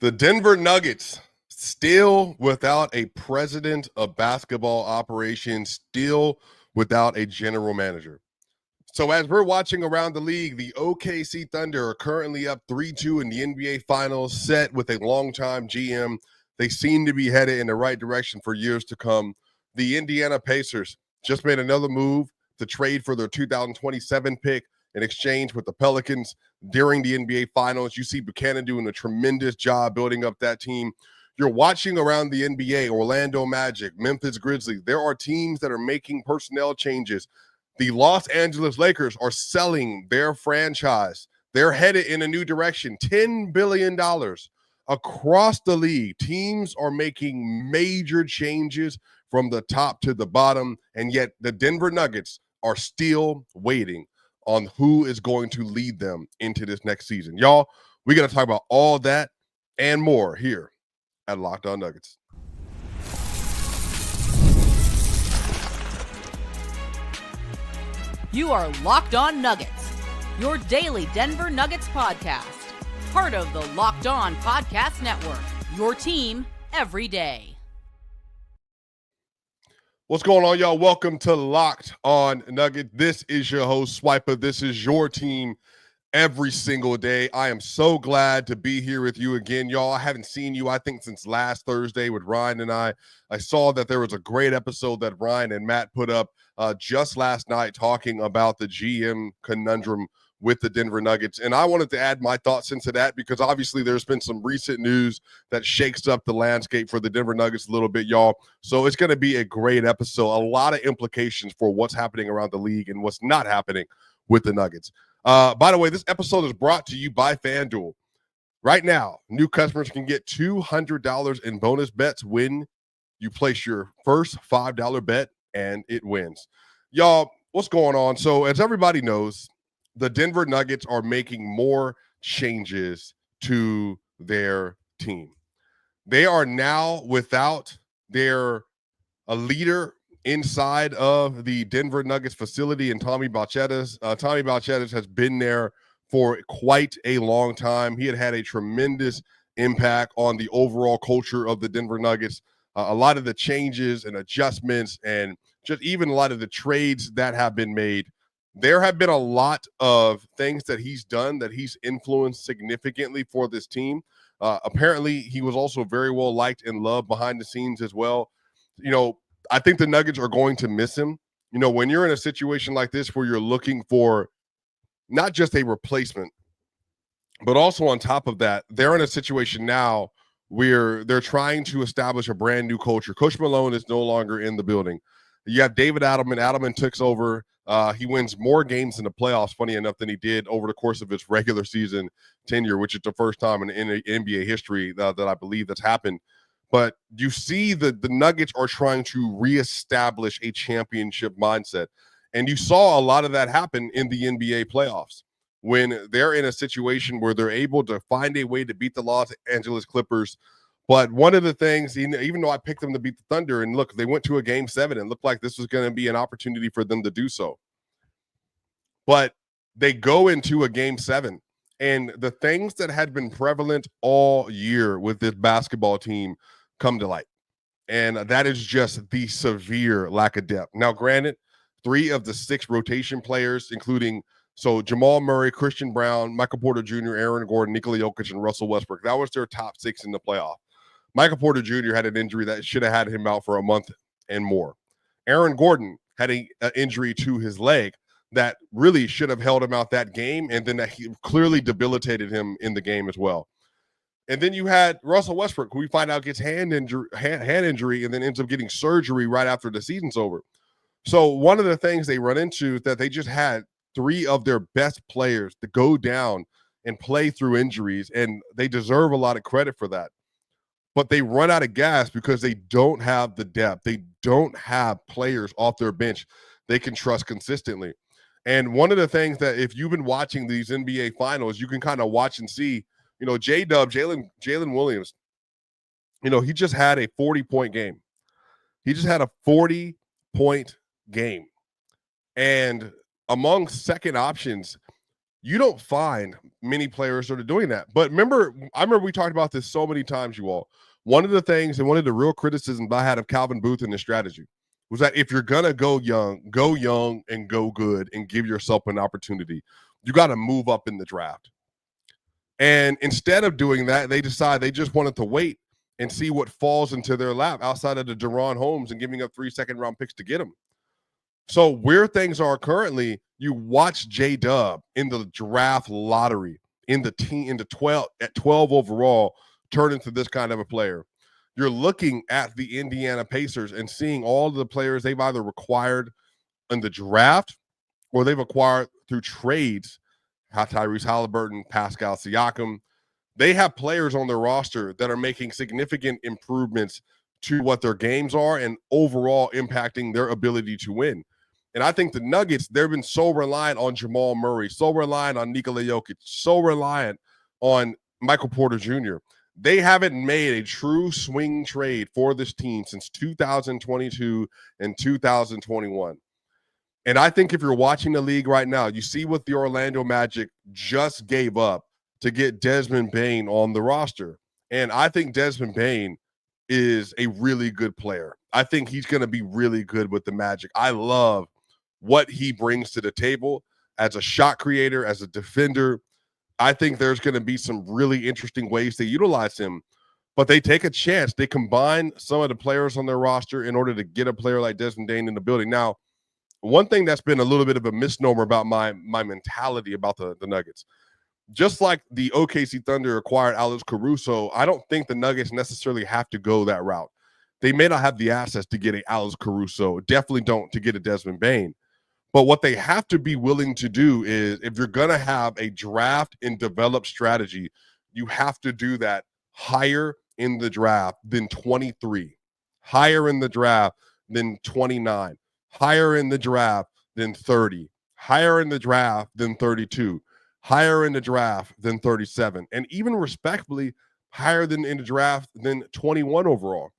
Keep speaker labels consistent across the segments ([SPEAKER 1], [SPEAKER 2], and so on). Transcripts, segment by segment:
[SPEAKER 1] The Denver Nuggets still without a president of basketball operations, still without a general manager. So as we're watching around the league, the OKC Thunder are currently up 3-2 in the NBA Finals, set with a longtime GM. They seem to be headed in the right direction for years to come. The Indiana Pacers just made another move to trade for their 2027 pick in exchange with the Pelicans during the NBA Finals. You see Buchanan doing a tremendous job building up that team. You're watching around the NBA, Orlando Magic, Memphis Grizzlies. There are teams that are making personnel changes. The Los Angeles Lakers are selling their franchise. They're headed in a new direction, $10 billion across the league. Teams are making major changes from the top to the bottom, and yet the Denver Nuggets are still waiting on who is going to lead them into this next season. Y'all, we're going to talk about all that and more here at Locked On Nuggets.
[SPEAKER 2] You are Locked On Nuggets, your daily Denver Nuggets podcast. Part of the Locked On Podcast Network, your team every day.
[SPEAKER 1] What's going on, y'all? Welcome to Locked On Nuggets. This is your host, Swiper. This is your team every single day. I am so glad to be here with you again, y'all. I haven't seen you, I think, since last Thursday with Ryan and I. I saw that there was a great episode that Ryan and Matt put up just last night talking about the GM conundrum with the Denver Nuggets. And I wanted to add my thoughts into that because obviously there's been some recent news that shakes up the landscape for the Denver Nuggets a little bit, y'all. So it's going to be a great episode. A lot of implications for what's happening around the league and what's not happening with the Nuggets. By the way, this episode is brought to you by FanDuel. Right now, new customers can get $200 in bonus bets when you place your first $5 bet and it wins. Y'all, what's going on? So as everybody knows, the Denver Nuggets are making more changes to their team. They are now without their leader inside of the Denver Nuggets facility and Tommy Balchetis. Tommy Balchetis has been there for quite a long time. He had a tremendous impact on the overall culture of the Denver Nuggets. A lot of the changes and adjustments and just even a lot of the trades that have been made, there have been a lot of things that he's done that he's influenced significantly for this team. Apparently, he was also very well liked and loved behind the scenes as well. You know, I think the Nuggets are going to miss him. You know, when you're in a situation like this where you're looking for not just a replacement, but also on top of that, they're in a situation now where they're trying to establish a brand new culture. Coach Malone is no longer in the building. You have David Adelman. Adelman takes over. He wins more games in the playoffs, funny enough, than he did over the course of his regular season tenure, which is the first time in NBA history that I believe that's happened. But you see the Nuggets are trying to reestablish a championship mindset. And you saw a lot of that happen in the NBA playoffs when they're in a situation where they're able to find a way to beat the Los Angeles Clippers. But one of the things, even though I picked them to beat the Thunder, and look, they went to a Game 7 and looked like this was going to be an opportunity for them to do so. But they go into a Game 7, and the things that had been prevalent all year with this basketball team come to light. And that is just the severe lack of depth. Now, granted, 3 of the 6 rotation players, including Jamal Murray, Christian Brown, Michael Porter Jr., Aaron Gordon, Nikola Jokic, and Russell Westbrook, that was their top 6 in the playoff. Michael Porter Jr. had an injury that should have had him out for a month and more. Aaron Gordon had an injury to his leg that really should have held him out that game, and then that he clearly debilitated him in the game as well. And then you had Russell Westbrook, who we find out gets hand injury and then ends up getting surgery right after the season's over. So one of the things they run into is that they just had 3 of their best players to go down and play through injuries, and they deserve a lot of credit for that. But they run out of gas because they don't have the depth. They don't have players off their bench they can trust consistently. And one of the things that if you've been watching these NBA Finals, you can kind of watch and see, you know, Jalen Williams, you know, he just had a 40-point game. He just had a 40-point game. And among second options, You don't find many players that are doing that. But I remember we talked about this so many times, you all. One of the things and one of the real criticisms I had of Calvin Booth and his strategy was that if you're going to go young and go good and give yourself an opportunity, you got to move up in the draft. And instead of doing that, they decide they just wanted to wait and see what falls into their lap outside of the Deron Holmes and giving up 3 second-round picks to get him. So where things are currently, you watch J-Dub in the draft lottery in the 12 overall turn into this kind of a player. You're looking at the Indiana Pacers and seeing all the players they've either acquired in the draft or they've acquired through trades. Tyrese Halliburton, Pascal Siakam. They have players on their roster that are making significant improvements to what their games are and overall impacting their ability to win. And I think the Nuggets, they've been so reliant on Jamal Murray, so reliant on Nikola Jokic, so reliant on Michael Porter Jr. They haven't made a true swing trade for this team since 2022 and 2021. And I think if you're watching the league right now, you see what the Orlando Magic just gave up to get Desmond Bane on the roster. And I think Desmond Bane is a really good player. I think he's going to be really good with the Magic. I love what he brings to the table as a shot creator, as a defender. I think there's going to be some really interesting ways to utilize him. But they take a chance. They combine some of the players on their roster in order to get a player like Desmond Bane in the building. Now, one thing that's been a little bit of a misnomer about my mentality about the Nuggets, just like the OKC Thunder acquired Alex Caruso, I don't think the Nuggets necessarily have to go that route. They may not have the assets to get a Alex Caruso, definitely don't to get a Desmond Bane. But what they have to be willing to do is, if you're going to have a draft and develop strategy, you have to do that higher in the draft than 23, higher in the draft than 29. Higher in the draft than 30, higher in the draft than 32, higher in the draft than 37, and even respectfully higher than in the draft than 21 overall.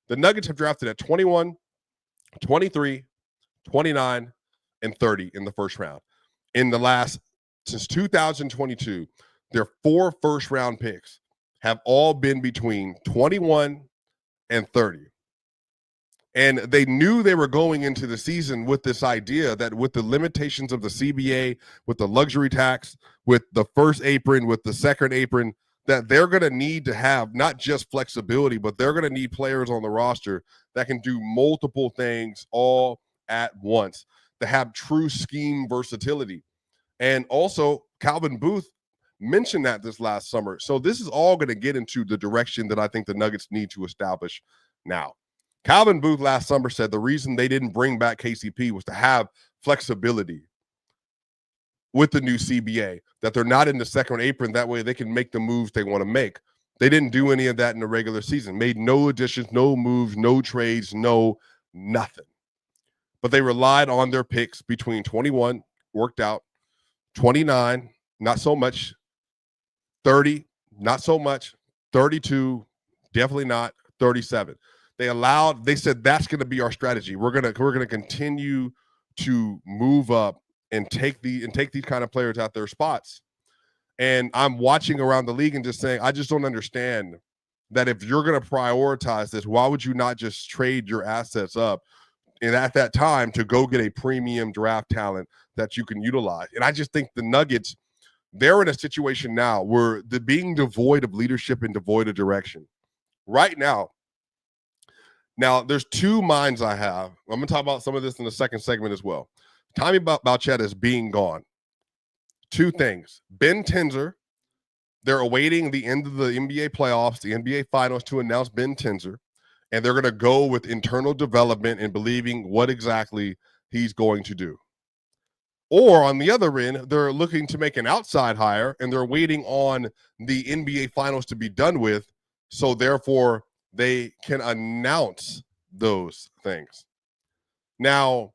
[SPEAKER 1] The Nuggets have drafted at 21, 23, 29, and 30 in the first round. Since 2022, their 4 first-round picks have all been between 21 and 30. And they knew they were going into the season with this idea that with the limitations of the CBA, with the luxury tax, with the first apron, with the second apron, that they're going to need to have not just flexibility, but they're going to need players on the roster that can do multiple things all at once, to have true scheme versatility. And also, Calvin Booth mentioned that this last summer. So this is all going to get into the direction that I think the Nuggets need to establish now. Calvin Booth last summer said the reason they didn't bring back KCP was to have flexibility with the new CBA, that they're not in the second apron. That way they can make the moves they want to make. They didn't do any of that in the regular season, made no additions, no moves, no trades, no nothing. But they relied on their picks between 21, worked out, 29, not so much, 30, not so much, 32, definitely not, 37. They said that's going to be our strategy. We're going to continue to move up and take these kind of players out their spots. And I'm watching around the league and just saying, I just don't understand that if you're going to prioritize this, why would you not just trade your assets up and at that time to go get a premium draft talent that you can utilize? And I just think the Nuggets, they're in a situation now where they're being devoid of leadership and devoid of direction. Right now, there's 2 minds I have. I'm going to talk about some of this in the second segment as well. Tommy Bauchetta is being gone. 2 things. Ben Tenzer, they're awaiting the end of the NBA playoffs, the NBA Finals, to announce Ben Tenzer, and they're going to go with internal development and believing what exactly he's going to do. Or on the other end, they're looking to make an outside hire, and they're waiting on the NBA Finals to be done with, so therefore they can announce those things. Now,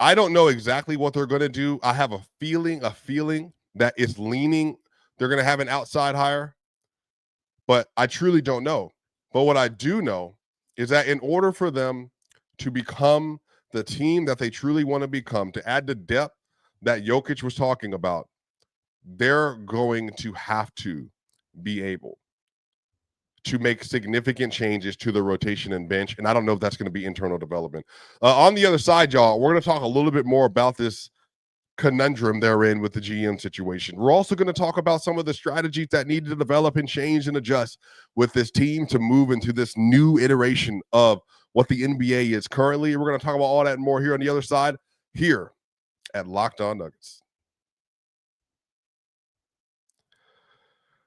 [SPEAKER 1] I don't know exactly what they're going to do. I have a feeling that it's leaning they're going to have an outside hire, but I truly don't know. But what I do know is that in order for them to become the team that they truly want to become, to add the depth that Jokic was talking about, they're going to have to be able to make significant changes to the rotation and bench. And I don't know if that's going to be internal development. On the other side, y'all, we're going to talk a little bit more about this conundrum they're in with the GM situation. We're also going to talk about some of the strategies that need to develop and change and adjust with this team to move into this new iteration of what the NBA is currently. We're going to talk about all that and more here on the other side, here at Locked On Nuggets.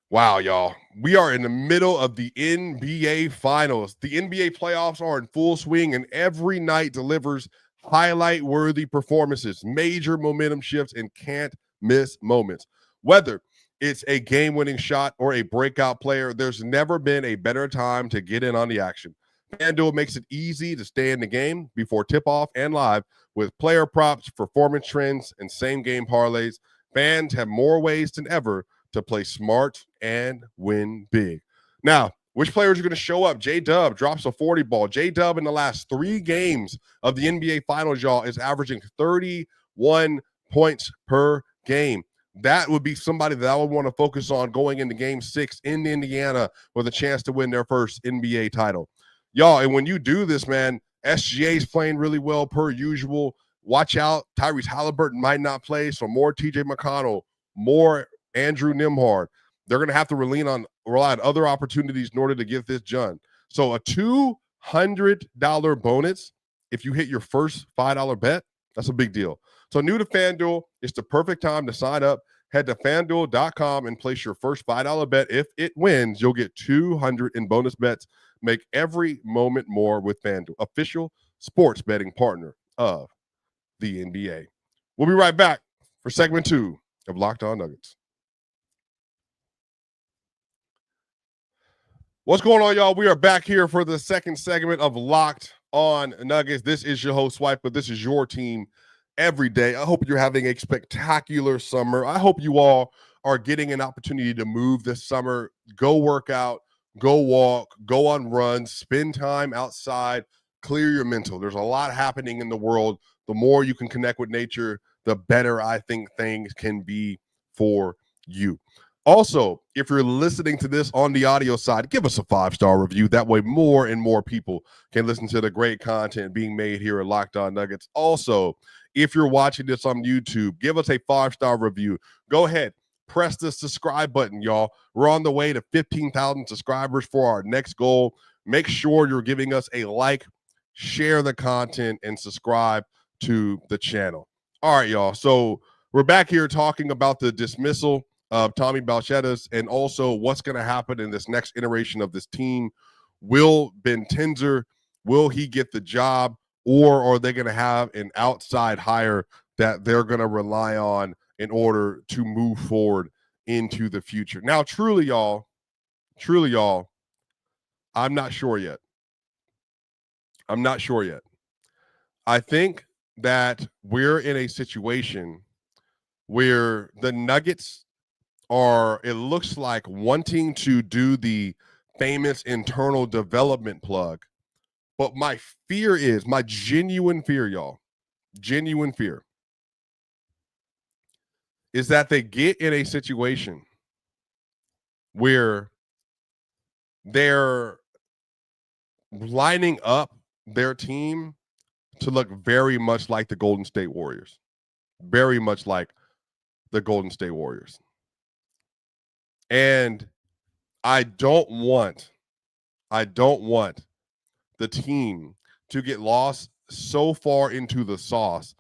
[SPEAKER 1] Wow, y'all. We are in the middle of the NBA Finals. The NBA playoffs are in full swing, and every night delivers highlight-worthy performances, major momentum shifts, and can't-miss moments. Whether it's a game-winning shot or a breakout player, there's never been a better time to get in on the action. FanDuel makes it easy to stay in the game before tip-off and live with player props, performance trends, and same-game parlays. Fans have more ways than ever to play smart and win big. Now, which players are going to show up? J-Dub drops a 40 ball. J-Dub in the last 3 games of the NBA Finals, y'all, is averaging 31 points per game. That would be somebody that I would want to focus on going into Game 6 in Indiana with a chance to win their first NBA title. Y'all, and when you do this, man, SGA's playing really well per usual. Watch out. Tyrese Halliburton might not play, so more TJ McConnell, more Andrew Nembhard. They're going to have to rely on other opportunities in order to get this done. So a $200 bonus if you hit your first $5 bet, that's a big deal. So new to FanDuel, it's the perfect time to sign up. Head to FanDuel.com and place your first $5 bet. If it wins, you'll get $200 in bonus bets. Make every moment more with FanDuel, official sports betting partner of the NBA. We'll be right back for segment 2 of Locked On Nuggets. What's going on, y'all? We are back here for the second segment of Locked On Nuggets. This is your host, Swipe, but this is your team every day. I hope you're having a spectacular summer. I hope you all are getting an opportunity to move this summer. Go work out, go walk, go on runs, spend time outside, clear your mental. There's a lot happening in the world. The more you can connect with nature, the better I think things can be for you. Also, if you're listening to this on the audio side, give us a 5-star review. That way more and more people can listen to the great content being made here at Locked On Nuggets. Also, if you're watching this on YouTube, give us a 5-star review. Go ahead, press the subscribe button, y'all. We're on the way to 15,000 subscribers for our next goal. Make sure you're giving us a like, share the content, and subscribe to the channel. All right, y'all. So we're back here talking about the dismissal of Tommy Balchetis and also what's going to happen in this next iteration of this team. Will Ben Tenzer, will he get the job, or are they going to have an outside hire that they're going to rely on in order to move forward into the future? Now, truly, y'all, I'm not sure yet. I think that we're in a situation where the Nuggets are, it looks like, wanting to do the famous internal development plug. But my fear is, my genuine fear, y'all, is that they get in a situation where they're lining up their team to look very much like the Golden State Warriors. Very much like the Golden State Warriors. And I don't want the team to get lost so far into the sauce,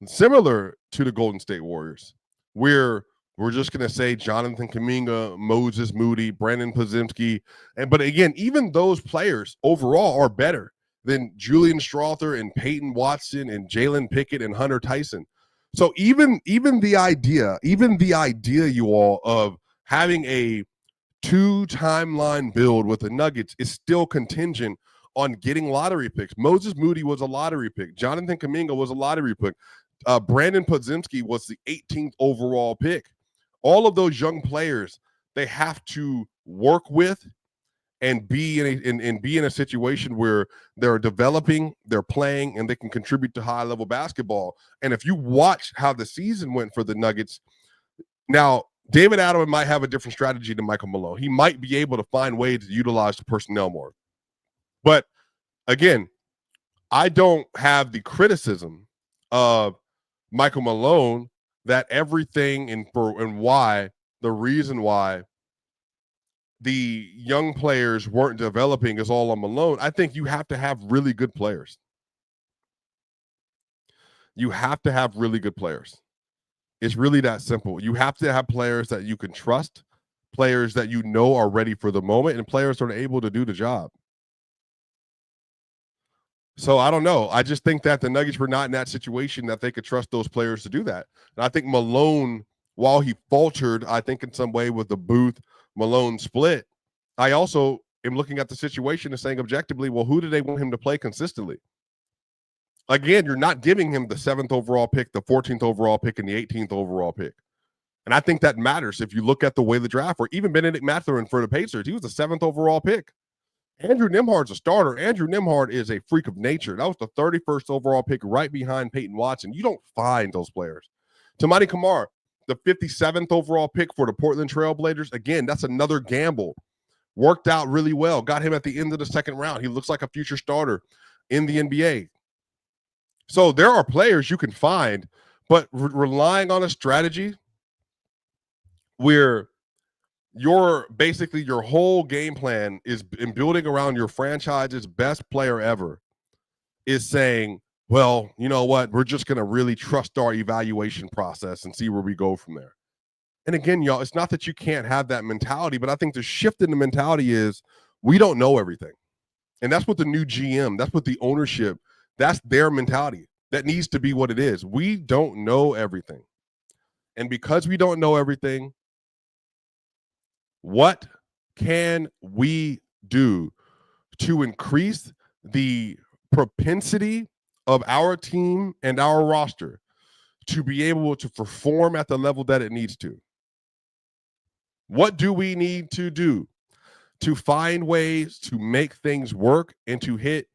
[SPEAKER 1] similar to the Golden State Warriors, where we're just going to say Jonathan Kuminga, Moses Moody, Brandon Podziemski. But again, even those players overall are better than Julian Strawther and Peyton Watson and Jalen Pickett and Hunter Tyson. So even the idea, you all, of having a 2-timeline build with the Nuggets is still contingent on getting lottery picks. Moses Moody was a lottery pick. Jonathan Kuminga was a lottery pick. Brandon Podziemski was the 18th overall pick. All of those young players, they have to work with and be in a situation where they're developing, they're playing, and they can contribute to high-level basketball. And if you watch how the season went for the Nuggets, now David Adelman might have a different strategy than Michael Malone. He might be able to find ways to utilize the personnel more. But again, I don't have the criticism of Michael Malone that everything and why the reason why the young players weren't developing is all on Malone. I think you have to have really good players. You have to have really good players. It's really that simple. You have to have players that you can trust, players that you know are ready for the moment, and players that are able to do the job. So I don't know. I just think that the Nuggets were not in that situation that they could trust those players to do that. And I think Malone, while he faltered, I think in some way with the Booth-Malone split, I also am looking at the situation and saying objectively, well, who do they want him to play consistently? Again, you're not giving him the 7th overall pick, the 14th overall pick, and the 18th overall pick. And I think that matters if you look at the way the draft, or even Benedict Mathurin for the Pacers, he was the 7th overall pick. Andrew Nembhard's a starter. Andrew Nembhard is a freak of nature. That was the 31st overall pick right behind Peyton Watson. You don't find those players. Toumani Camara, the 57th overall pick for the Portland Trailblazers. Again, that's another gamble. Worked out really well. Got him at the end of the second round. He looks like a future starter in the NBA. So there are players you can find, but relying on a strategy where your whole game plan is in building around your franchise's best player ever is saying, well, you know what? We're just going to really trust our evaluation process and see where we go from there. And again, y'all, it's not that you can't have that mentality, but I think the shift in the mentality is we don't know everything. And that's what the new GM, that's what the ownership, that's their mentality. That needs to be what it is. We don't know everything. And because we don't know everything, what can we do to increase the propensity of our team and our roster to be able to perform at the level that it needs to? What do we need to do to find ways to make things work and to hit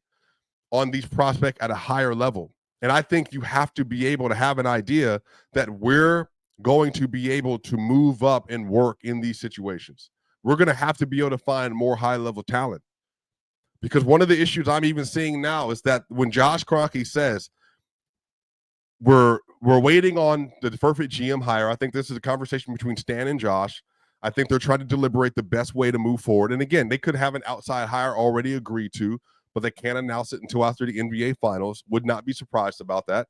[SPEAKER 1] on these prospects at a higher level? And I think you have to be able to have an idea that we're going to be able to move up and work in these situations. We're going to have to be able to find more high-level talent. Because one of the issues I'm even seeing now is that when Josh Kroenke says we're waiting on the perfect GM hire, I think this is a conversation between Stan and Josh. I think they're trying to deliberate the best way to move forward. And again, they could have an outside hire already agreed to, but they can't announce it until after the NBA Finals. Would not be surprised about that.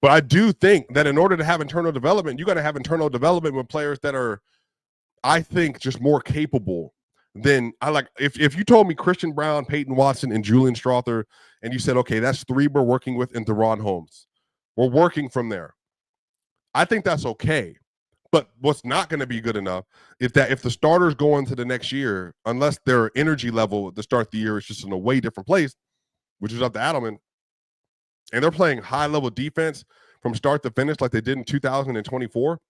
[SPEAKER 1] But I do think that in order to have internal development, you got to have internal development with players that are, I think, just more capable than I like. If you told me Christian Brown, Peyton Watson, and Julian Strawther, and you said, okay, that's 3 we're working with, and Deron Holmes, we're working from there. I think that's okay. But what's not going to be good enough is that if the starters go into the next year, unless their energy level at the start of the year is just in a way different place, which is up to Adelman, and they're playing high-level defense from start to finish like they did in 2024.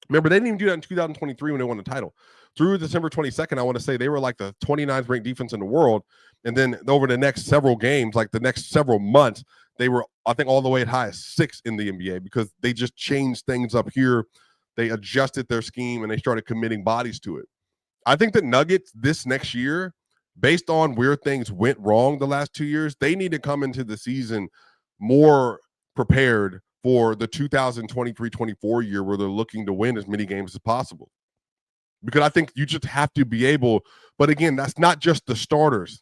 [SPEAKER 1] Remember, they didn't even do that in 2023 when they won the title. Through December 22nd, I want to say they were like the 29th ranked defense in the world. And then over the next several games, like the next several months, they were, I think, all the way at high as 6 in the NBA because they just changed things up here. They adjusted their scheme and they started committing bodies to it. I think the Nuggets this next year, based on where things went wrong the last 2 years, they need to come into the season more prepared for the 2023-24 year where they're looking to win as many games as possible. Because I think you just have to be able, but again, that's not just the starters.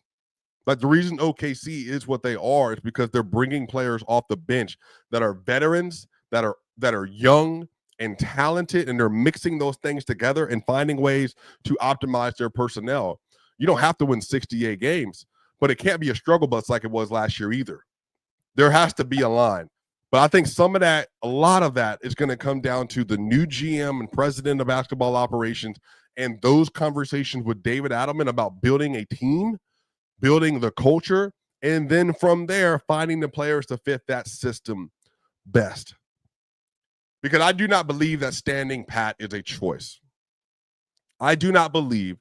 [SPEAKER 1] Like the reason OKC is what they are is because they're bringing players off the bench that are veterans, that are young and talented, and they're mixing those things together and finding ways to optimize their personnel. You don't have to win 68 games, but it can't be a struggle bus like it was last year either. There has to be a line. But I think some of that, a lot of that is going to come down to the new GM and president of basketball operations and those conversations with David Adelman about building a team, building the culture, and then from there, finding the players to fit that system best. Because I do not believe that standing pat is a choice. I do not believe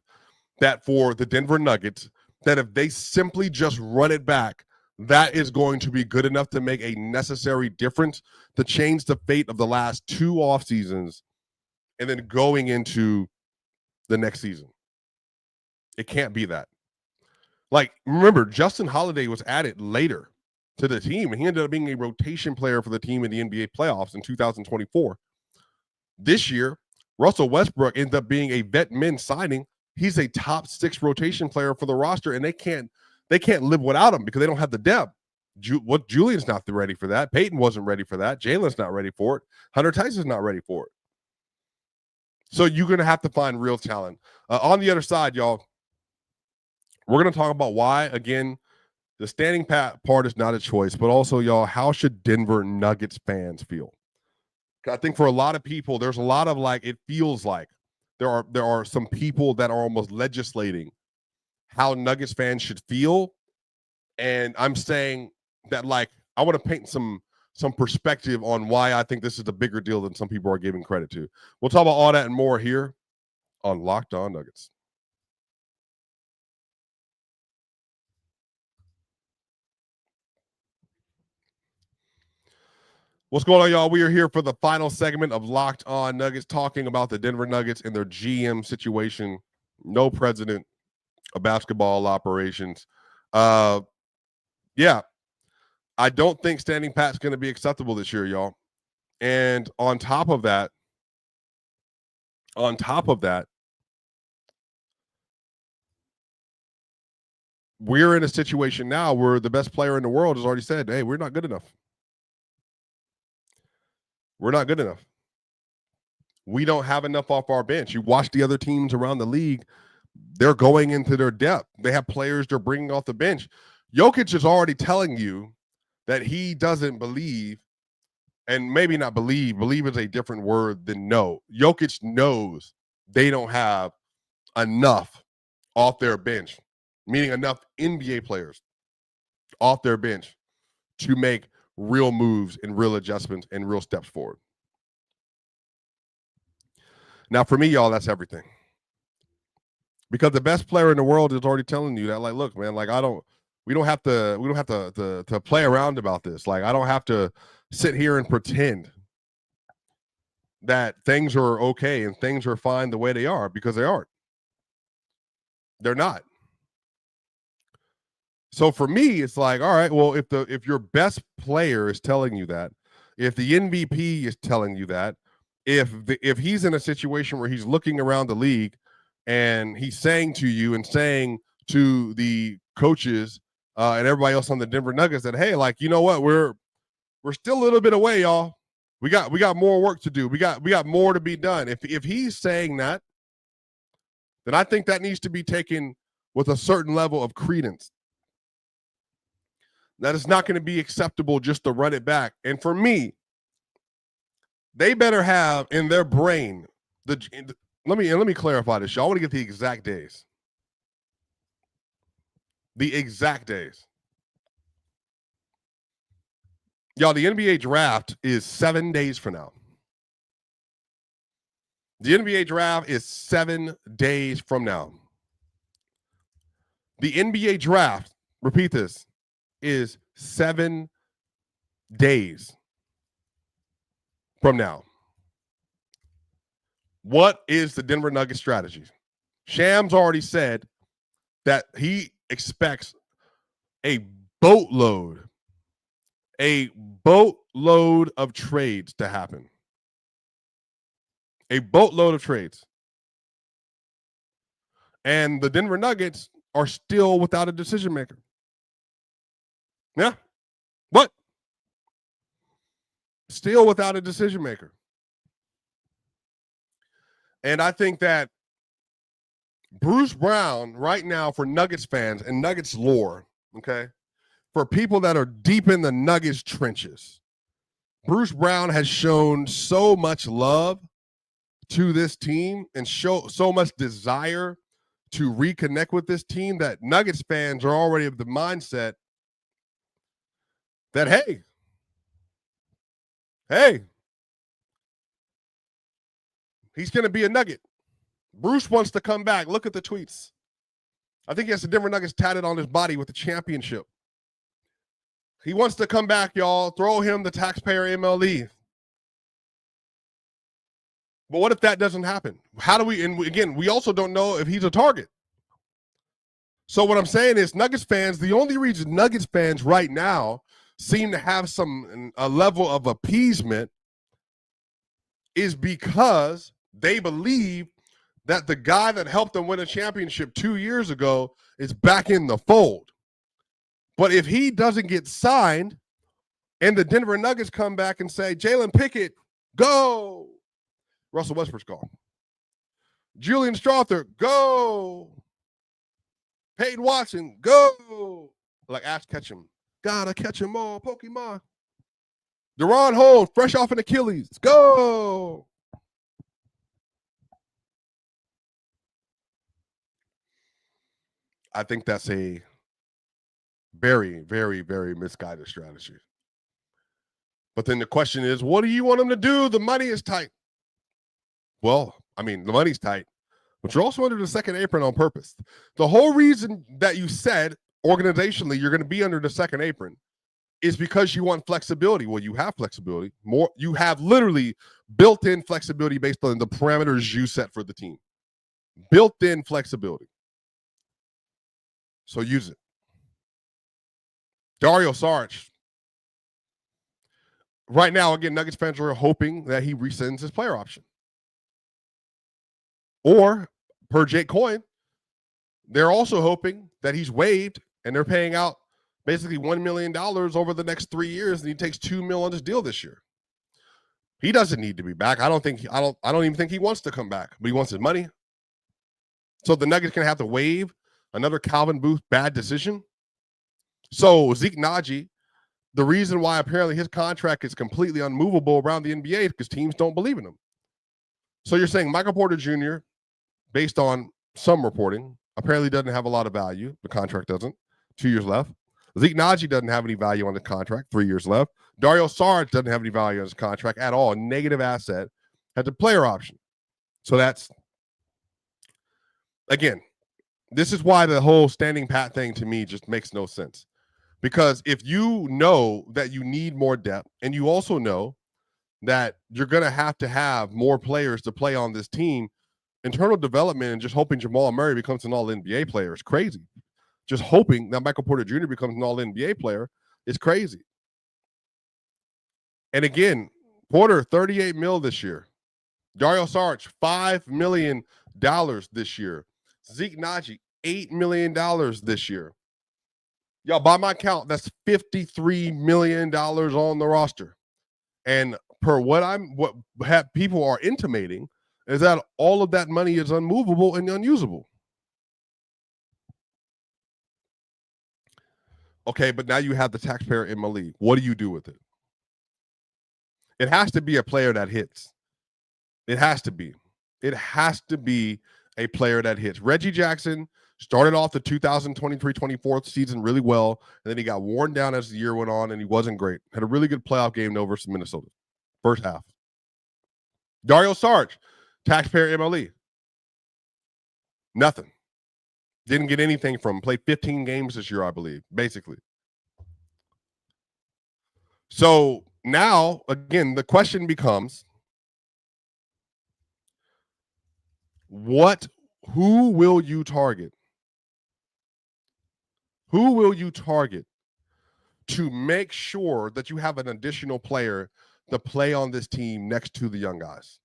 [SPEAKER 1] that for the Denver Nuggets, that if they simply just run it back, that is going to be good enough to make a necessary difference to change the fate of the last 2 off seasons and then going into the next season. It can't be that. Like, remember, Justin Holiday was added later to the team, and he ended up being a rotation player for the team in the NBA playoffs in 2024. This year, Russell Westbrook ended up being a vet min signing. He's a top 6 rotation player for the roster, and they can't live without him because they don't have the depth. Julian's not ready for that. Peyton wasn't ready for that. Jalen's not ready for it. Hunter Tyson's not ready for it. So you're going to have to find real talent. On the other side, y'all, we're going to talk about why, again, the standing pat part is not a choice, but also, y'all, how should Denver Nuggets fans feel? I think for a lot of people, there's a lot of like, it feels like there are some people that are almost legislating how Nuggets fans should feel. And I'm saying that, like, I want to paint some perspective on why I think this is a bigger deal than some people are giving credit to. We'll talk about all that and more here on Locked On Nuggets. What's going on, y'all? We are here for the final segment of Locked On Nuggets, talking about the Denver Nuggets and their GM situation. No president of basketball operations. Yeah, I don't think standing pat's going to be acceptable this year, y'all. And on top of that, we're in a situation now where the best player in the world has already said, hey, we're not good enough. We're not good enough. We don't have enough off our bench. You watch the other teams around the league, they're going into their depth. They have players they're bringing off the bench. Jokic is already telling you that he doesn't believe, and maybe not believe is a different word than know. Jokic knows they don't have enough off their bench, meaning enough NBA players off their bench to make real moves and real adjustments and real steps forward. Now, for me, y'all, that's everything. Because the best player in the world is already telling you that, like, look, man, like, we don't have to play around about this. Like, I don't have to sit here and pretend that things are okay and things are fine the way they are, because they aren't. They're not. So for me, it's like, all right, well, if your best player is telling you that, if the MVP is telling you that, if he's in a situation where he's looking around the league and he's saying to you and saying to the coaches and everybody else on the Denver Nuggets that, hey, like, you know what, we're still a little bit away, y'all. We got more work to do. We got more to be done. If he's saying that, then I think that needs to be taken with a certain level of credence. That is not going to be acceptable just to run it back. And for me, they better have in their brain let me clarify this, y'all. I want to get the exact days. The exact days. Y'all, the NBA draft is 7 days from now. The NBA draft is 7 days from now. The NBA draft, repeat this, is 7 days from now. What is the Denver Nuggets strategy? Shams already said that he expects a boatload of trades to happen. A boatload of trades. And the Denver Nuggets are still without a decision maker. Yeah. What? Still without a decision maker. And I think that Bruce Brown right now, for Nuggets fans and Nuggets lore, okay, for people that are deep in the Nuggets trenches, Bruce Brown has shown so much love to this team and show so much desire to reconnect with this team that Nuggets fans are already of the mindset that, hey, he's going to be a Nugget. Bruce wants to come back. Look at the tweets. I think he has the Denver Nuggets tatted on his body with the championship. He wants to come back, y'all. Throw him the taxpayer MLE. But what if that doesn't happen? How do we, and again, we also don't know if he's a target. So what I'm saying is Nuggets fans, the only reason Nuggets fans right now seem to have a level of appeasement is because they believe that the guy that helped them win a championship 2 years ago is back in the fold. But if he doesn't get signed and the Denver Nuggets come back and say, Jalen Pickett, go. Russell Westbrook's gone. Julian Strawther, go. Peyton Watson, go. Like Ash Ketchum, gotta catch them all, Pokemon. Deron Holmes, fresh off an Achilles, go. I think that's a very, very, very misguided strategy. But then the question is, what do you want them to do? The money is tight. Well, I mean, the money's tight, but you're also under the second apron on purpose. The whole reason that you said organizationally you're going to be under the second apron is because you want flexibility. Well, you have flexibility. You have literally built-in flexibility based on the parameters you set for the team. Built-in flexibility. So use it. Dario Saric. Right now, again, Nuggets fans are hoping that he rescinds his player option. Or, per Jake Coyne, they're also hoping that he's waived and they're paying out basically $1 million over the next 3 years, and he takes $2 million on his deal this year. He doesn't need to be back. I don't even think he wants to come back, but he wants his money. So the Nuggets can have to waive another Calvin Booth bad decision. So Zeke Naji, the reason why apparently his contract is completely unmovable around the NBA is because teams don't believe in him. So you're saying Michael Porter Jr., based on some reporting, apparently doesn't have a lot of value. The contract doesn't. 2 years left. Zeke Naji doesn't have any value on the contract. 3 years left. Dario Saric doesn't have any value on his contract at all. Negative asset. Had the player option. So that's, again, this is why the whole standing pat thing to me just makes no sense. Because if you know that you need more depth, and you also know that you're going to have more players to play on this team, internal development and just hoping Jamal Murray becomes an all-NBA player is crazy. Just hoping that Michael Porter Jr. becomes an all-NBA player is crazy. And again, Porter, $38 million this year. Dario Saric, $5 million this year. Zeke Naji, $8 million this year. Y'all, by my count, that's $53 million on the roster. And per what people are intimating is that all of that money is unmovable and unusable. Okay, but now you have the taxpayer in Malik. What do you do with it? It has to be a player that hits. It has to be. It has to be a player that hits. Reggie Jackson started off the 2023-24 season really well, and then he got worn down as the year went on, and he wasn't great. Had a really good playoff game, though, versus Minnesota. First half. Dario Saric, taxpayer MLE. Nothing. Didn't get anything from him. Played 15 games this year, I believe, basically. So now, again, the question becomes, who will you target? Who will you target to make sure that you have an additional player to play on this team next to the young guys?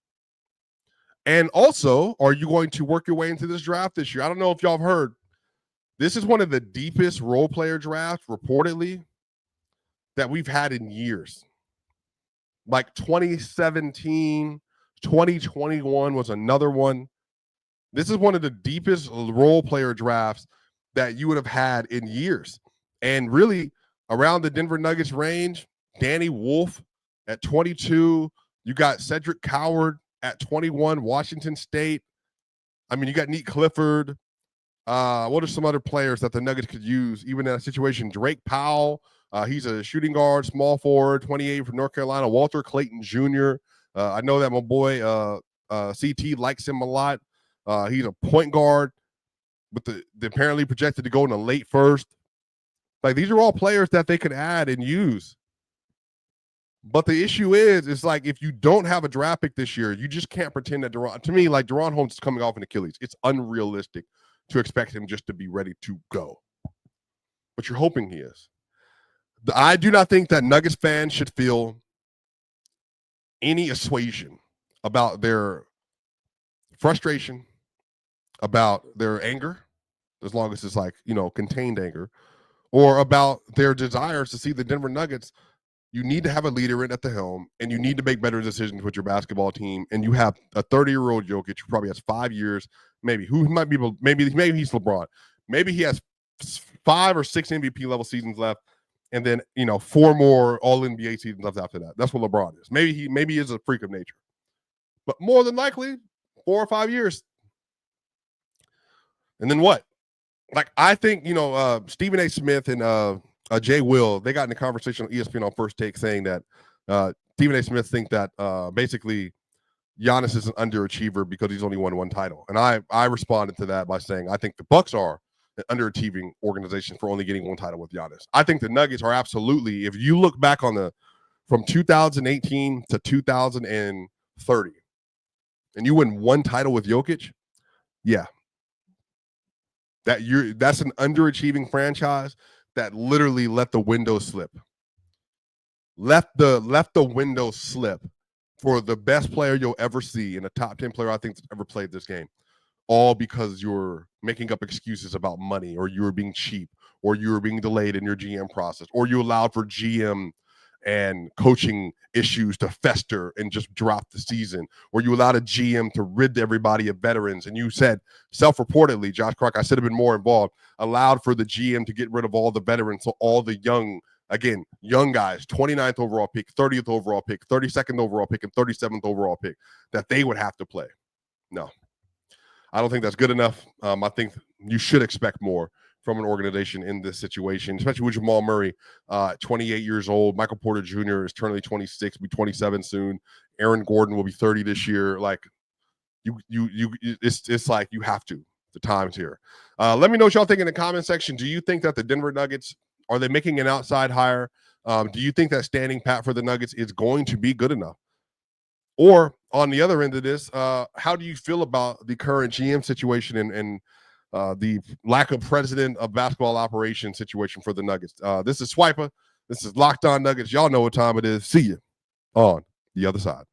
[SPEAKER 1] And also, are you going to work your way into this draft this year? I don't know if y'all have heard. This is one of the deepest role player drafts, reportedly, that we've had in years. Like 2017, 2021 was another one. This is one of the deepest role player drafts that you would have had in years. And really, around the Denver Nuggets range, Danny Wolf at 22. You got Cedric Coward at 21, Washington State. I mean, you got Nate Clifford. What are some other players that the Nuggets could use, even in that situation? Drake Powell. He's a shooting guard, small forward, 28 from North Carolina. Walter Clayton Jr. I know that my boy CT likes him a lot. He's a point guard, but the apparently projected to go in the late first. Like, these are all players that they could add and use. But the issue is like if you don't have a draft pick this year, you just can't pretend that to me, like Deron Holmes is coming off an Achilles. It's unrealistic to expect him just to be ready to go. But you're hoping he is. I do not think that Nuggets fans should feel any assuasion about their frustration, about their anger, as long as it's like, contained anger, or about their desires to see the Denver Nuggets. You need to have a leader at the helm, and you need to make better decisions with your basketball team. And you have a 30-year-old Jokic who probably has 5 years, maybe maybe he's LeBron. Maybe he has 5 or 6 MVP level seasons left, and then 4 more All NBA seasons left after that. That's what LeBron is. Maybe he is a freak of nature, but more than likely 4 or 5 years. And then what? Like I think Stephen A. Smith and Jay Will, they got in a conversation on ESPN on First Take saying that Stephen A. Smith think that basically Giannis is an underachiever because he's only won 1 title. And I responded to that by saying I think the Bucks are an underachieving organization for only getting 1 title with Giannis. I think the Nuggets are absolutely, if you look back on from 2018 to 2030, and you win 1 title with Jokic, yeah. That's an underachieving franchise that literally let the window slip. Left the window slip for the best player you'll ever see and a top 10 player I think that's ever played this game. All because you're making up excuses about money, or you were being cheap, or you were being delayed in your GM process, or you allowed for GM and coaching issues to fester and just drop the season, or you allowed a GM to rid everybody of veterans. And you said, self-reportedly, Josh Clark, I should have been more involved, allowed for the GM to get rid of all the veterans, so all the young guys, 29th overall pick, 30th overall pick, 32nd overall pick, and 37th overall pick, that they would have to play. No, I don't think that's good enough. I think you should expect more from an organization in this situation, especially with Jamal Murray, 28 years old. Michael Porter Jr. is currently 26, be 27 soon. Aaron Gordon will be 30 this year. Like it's like you have to. The time's here. Let me know what y'all think in the comment section. Do you think that the Denver Nuggets, are they making an outside hire? Do you think that standing pat for the Nuggets is going to be good enough? Or on the other end of this, how do you feel about the current GM situation and the lack of president of basketball operations situation for the Nuggets? This is Swiper. This is Locked On Nuggets. Y'all know what time it is. See you on the other side.